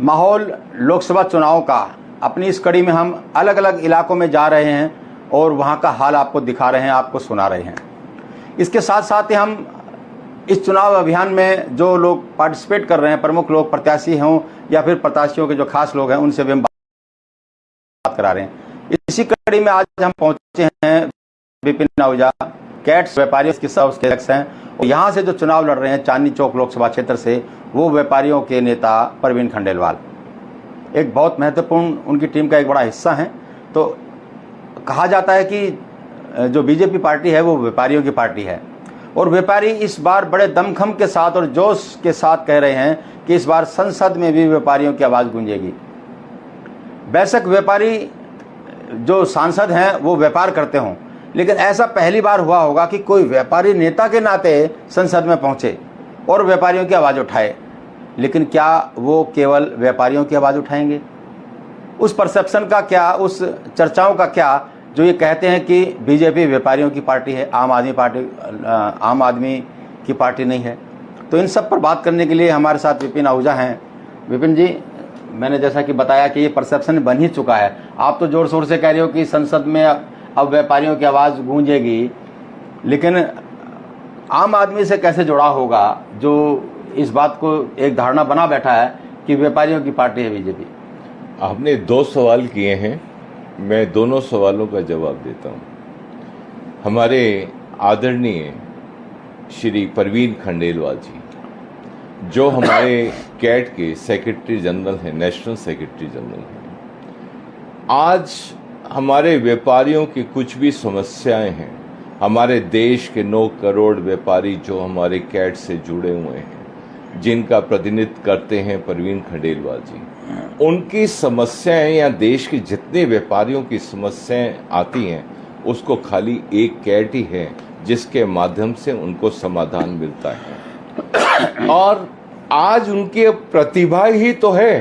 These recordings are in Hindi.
माहौल लोकसभा चुनाव का, अपनी इस कड़ी में हम अलग अलग इलाकों में जा रहे हैं और वहाँ का हाल आपको दिखा रहे हैं, आपको सुना रहे हैं। इसके साथ साथ ही हम इस चुनाव अभियान में जो लोग पार्टिसिपेट कर रहे हैं, प्रमुख लोग, प्रत्याशी हों या फिर प्रत्याशियों के जो खास लोग हैं, उनसे भी हम बात करा रहे हैं। इसी कड़ी में आज हम पहुंचे हैं विपिन आहूजा, कैट्स व्यापारियों के उसके अध्यक्ष हैं, और यहाँ से जो चुनाव लड़ रहे हैं चांदनी चौक लोकसभा क्षेत्र से, वो व्यापारियों के नेता परवीन खंडेलवाल एक बहुत महत्वपूर्ण उनकी टीम का एक बड़ा हिस्सा हैं। तो कहा जाता है कि जो बीजेपी पार्टी है वो व्यापारियों की पार्टी है, और व्यापारी इस बार बड़े दमखम के साथ और जोश के साथ कह रहे हैं कि इस बार संसद में भी व्यापारियों की आवाज़ गूंजेगी। बेशक व्यापारी जो सांसद हैं वो व्यापार करते हों, लेकिन ऐसा पहली बार हुआ होगा कि कोई व्यापारी नेता के नाते संसद में पहुंचे और व्यापारियों की आवाज़ उठाए। लेकिन क्या वो केवल व्यापारियों की आवाज़ उठाएंगे? उस परसेप्शन का क्या, उस चर्चाओं का क्या जो ये कहते हैं कि बीजेपी व्यापारियों की पार्टी है, आम आदमी की पार्टी नहीं है? तो इन सब पर बात करने के लिए हमारे साथ विपिन आहूजा हैं। विपिन जी, मैंने जैसा कि बताया कि ये परसेप्शन बन ही चुका है। आप तो जोर शोर से कह रहे हो कि संसद में अब व्यापारियों की आवाज़ गूंजेगी, लेकिन आम आदमी से कैसे जुड़ा होगा जो इस बात को एक धारणा बना बैठा है कि व्यापारियों की पार्टी है बीजेपी? आपने 2 सवाल किए हैं, मैं दोनों सवालों का जवाब देता हूं। हमारे आदरणीय श्री परवीन खंडेलवाल जी, जो हमारे कैट के सेक्रेटरी जनरल हैं, नेशनल सेक्रेटरी जनरल हैं, आज हमारे व्यापारियों की कुछ भी समस्याएं हैं, हमारे देश के 9 करोड़ व्यापारी जो हमारे कैट से जुड़े हुए हैं, जिनका प्रतिनिधित्व करते हैं परवीन खंडेलवाल जी, उनकी समस्याएं या देश के जितने व्यापारियों की समस्याएं आती हैं, उसको खाली एक कैट ही है जिसके माध्यम से उनको समाधान मिलता है। और आज उनकी प्रतिभा ही तो है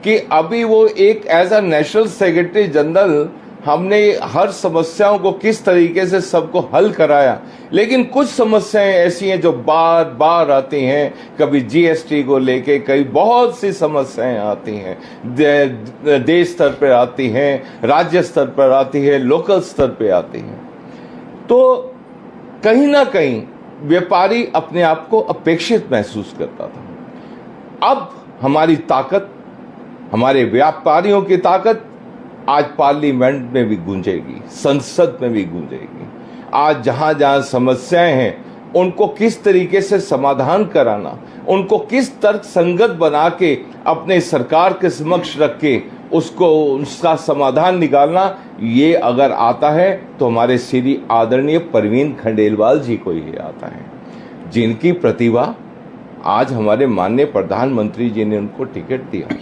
कि अभी वो एक as a national secretary general हमने हर समस्याओं को किस तरीके से सबको हल कराया। लेकिन कुछ समस्याएं ऐसी हैं जो बार बार आती हैं, कभी जीएसटी को लेके कई बहुत सी समस्याएं आती हैं, देश स्तर पर आती हैं, राज्य स्तर पर आती है, लोकल स्तर पे आती हैं। तो कहीं ना कहीं व्यापारी अपने आप को अपेक्षित महसूस करता था। अब हमारी ताकत, हमारे व्यापारियों की ताकत आज पार्लियामेंट में भी गूंजेगी, संसद में भी गूंजेगी। आज जहां जहां समस्याएं हैं उनको किस तरीके से समाधान कराना, उनको किस तर्क संगत बना के अपने सरकार के समक्ष रख के उसका समाधान निकालना, ये अगर आता है तो हमारे श्री आदरणीय परवीन खंडेलवाल जी को ही आता है, जिनकी प्रतिभा आज हमारे माननीय प्रधानमंत्री जी ने उनको टिकट दिया।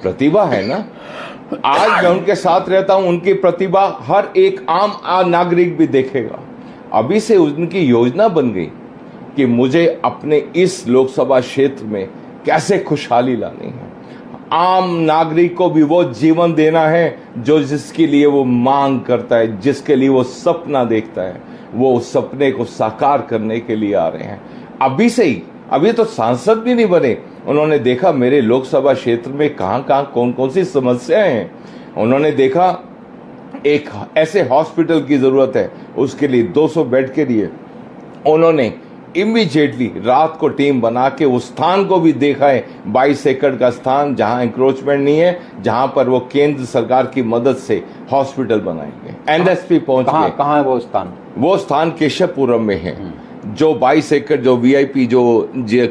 प्रतिभा है ना, आज मैं उनके साथ रहता हूं, उनकी प्रतिभा हर एक आम नागरिक भी देखेगा। अभी से उनकी योजना बन गई कि मुझे अपने इस लोकसभा क्षेत्र में कैसे खुशहाली लानी है, आम नागरिक को भी वो जीवन देना है जो जिसके लिए वो मांग करता है, जिसके लिए वो सपना देखता है, वो उस सपने को साकार करने के लिए आ रहे हैं। अभी से ही, अभी तो सांसद भी नहीं बने, उन्होंने देखा मेरे लोकसभा क्षेत्र में कहां कहां कौन कौन सी समस्याएं हैं। उन्होंने देखा एक ऐसे हॉस्पिटल की जरूरत है, उसके लिए 200 बेड के लिए उन्होंने इमीडिएटली रात को टीम बना के उस स्थान को भी देखा है, 22 एकड़ का स्थान जहां इंक्रोचमेंट नहीं है, जहां पर वो केंद्र सरकार की मदद से हॉस्पिटल बनाएंगे। एनएसपी पहुंच गए। कहां है वो स्थान? वो स्थान केशवपुरम में है, जो 22 एकड़ जो वीआईपी जो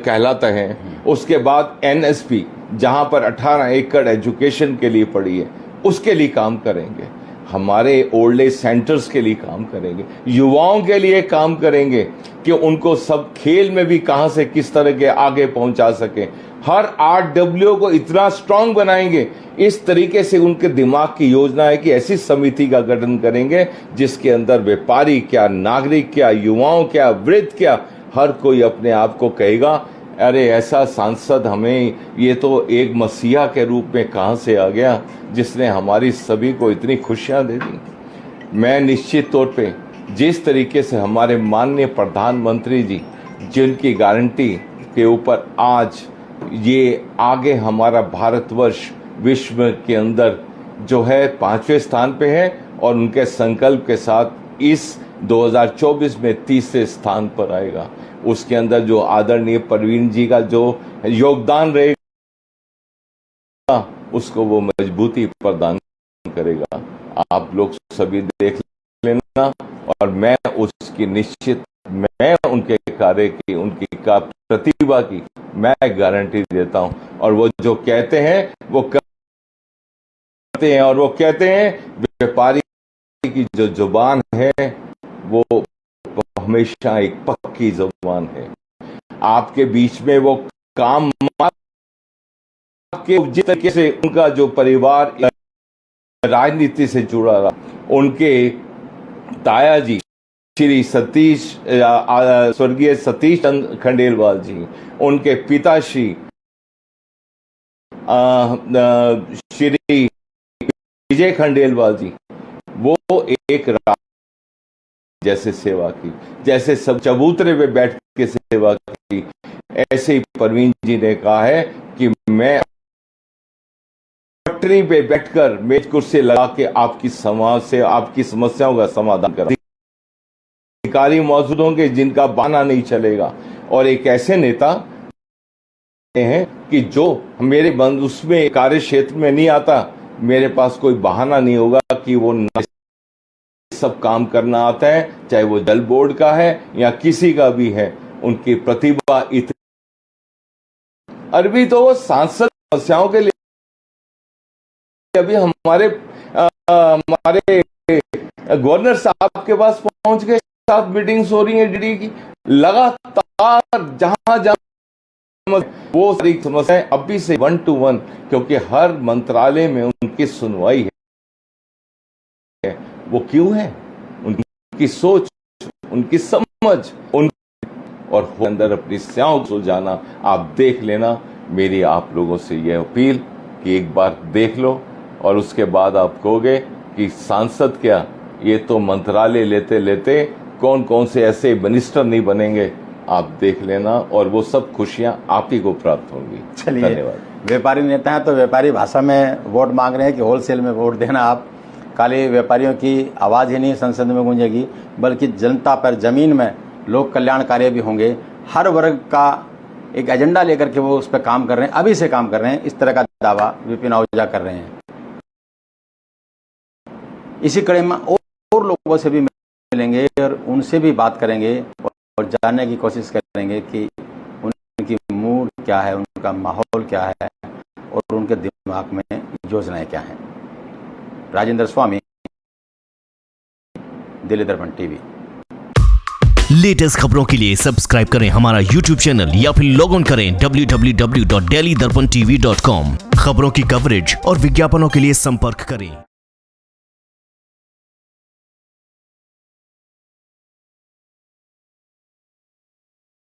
कहलाता है। उसके बाद एनएसपी जहां पर 18 एकड़ एजुकेशन के लिए पड़ी है, उसके लिए काम करेंगे। हमारे ओल्ड एज सेंटर्स के लिए काम करेंगे, युवाओं के लिए काम करेंगे कि उनको सब खेल में भी कहां से किस तरह के आगे पहुंचा सके। हर आरडब्ल्यू को इतना स्ट्रांग बनाएंगे, इस तरीके से उनके दिमाग की योजना है कि ऐसी समिति का गठन करेंगे जिसके अंदर व्यापारी क्या, नागरिक क्या, युवाओं क्या, वृद्ध क्या, हर कोई अपने आप को कहेगा अरे ऐसा सांसद हमें, ये तो एक मसीहा के रूप में कहां से आ गया जिसने हमारी सभी को इतनी खुशियां दे दी। मैं निश्चित तौर पे जिस तरीके से हमारे माननीय प्रधानमंत्री जी जिनकी गारंटी के ऊपर आज ये आगे हमारा भारतवर्ष विश्व के अंदर जो है 5वें स्थान पे है और उनके संकल्प के साथ इस 2024 में 30वें स्थान पर आएगा। उसके अंदर जो आदरणीय परवीन जी का जो योगदान रहेगा उसको वो मजबूती प्रदान करेगा। आप लोग सभी देख लेना और मैं उसकी निश्चित मैं उनके कार्य की उनकी प्रतिभा की मैं गारंटी देता हूं। और वो जो कहते हैं वो करते हैं और वो कहते हैं व्यापारी की जो जुबान है वो हमेशा एक पक्की जुबान है। आपके बीच में वो काम के जिस तरीके से उनका जो परिवार राजनीति से जुड़ा रहा, उनके ताया जी श्री सतीश स्वर्गीय सतीश चंद्र खंडेलवाल जी, उनके पिता श्री विजय खंडेलवाल जी, वो एक जैसे सेवा की, जैसे सब चबूतरे पे बैठ के सेवा की, ऐसे ही परवीन जी ने कहा है कि मैं पटरी पे बैठकर मेज कुर्सी लगा के आपकी समाज से आपकी समस्याओं का समाधान करा। अधिकारी मौजूद होंगे जिनका बहाना नहीं चलेगा और एक ऐसे नेता हैं कि जो मेरे बंद उसमें कार्य क्षेत्र में नहीं आता, मेरे पास कोई बहाना नहीं होगा कि वो सब काम करना आता है, चाहे वो जल बोर्ड का है या किसी का भी है। उनकी प्रतिभा इतनी अरबी तो वो सांसद समस्याओं के लिए अभी हमारे गवर्नर साहब के पास पहुंच गए, साथ मीटिंग्स हो रही है डीडी की लगातार, जहां जहां वो सारी समस्याएं अभी से 1 to 1, क्योंकि हर मंत्रालय में उनकी सुनवाई है। वो क्यों है? उनकी सोच, उनकी समझ, और अंदर अपनी समस्याओं को सुलझाना। आप देख लेना, मेरी आप लोगों से यह अपील कि एक बार देख लो और उसके बाद आप कहोगे कि सांसद क्या, ये तो मंत्रालय लेते लेते कौन कौन से ऐसे मिनिस्टर नहीं बनेंगे। आप देख लेना और वो सब खुशियां आप ही को प्राप्त होंगी। चलिए, धन्यवाद। व्यापारी नेता हैं तो व्यापारी भाषा में वोट मांग रहे हैं कि होलसेल में वोट देना। आप खाली व्यापारियों की आवाज़ ही नहीं संसद में गूंजेगी, बल्कि जनता पर जमीन में लोक कल्याण कार्य भी होंगे। हर वर्ग का एक एजेंडा लेकर के वो उस पर काम कर रहे हैं, अभी से काम कर रहे हैं। इस तरह का दावा विपिन आहूजा कर रहे हैं। इसी कड़ी में और लोगों से भी मिलेंगे और उनसे भी बात करेंगे और जानने की कोशिश करेंगे कि उनकी मूड क्या है, उनका माहौल क्या है और उनके दिमाग में योजनाएं क्या हैं। राजेंद्र स्वामी, दिल्ली दर्पण टीवी। लेटेस्ट खबरों के लिए सब्सक्राइब करें हमारा YouTube चैनल या फिर लॉग ऑन करें www.delhidarpantv.com। खबरों की कवरेज और विज्ञापनों के लिए संपर्क करें।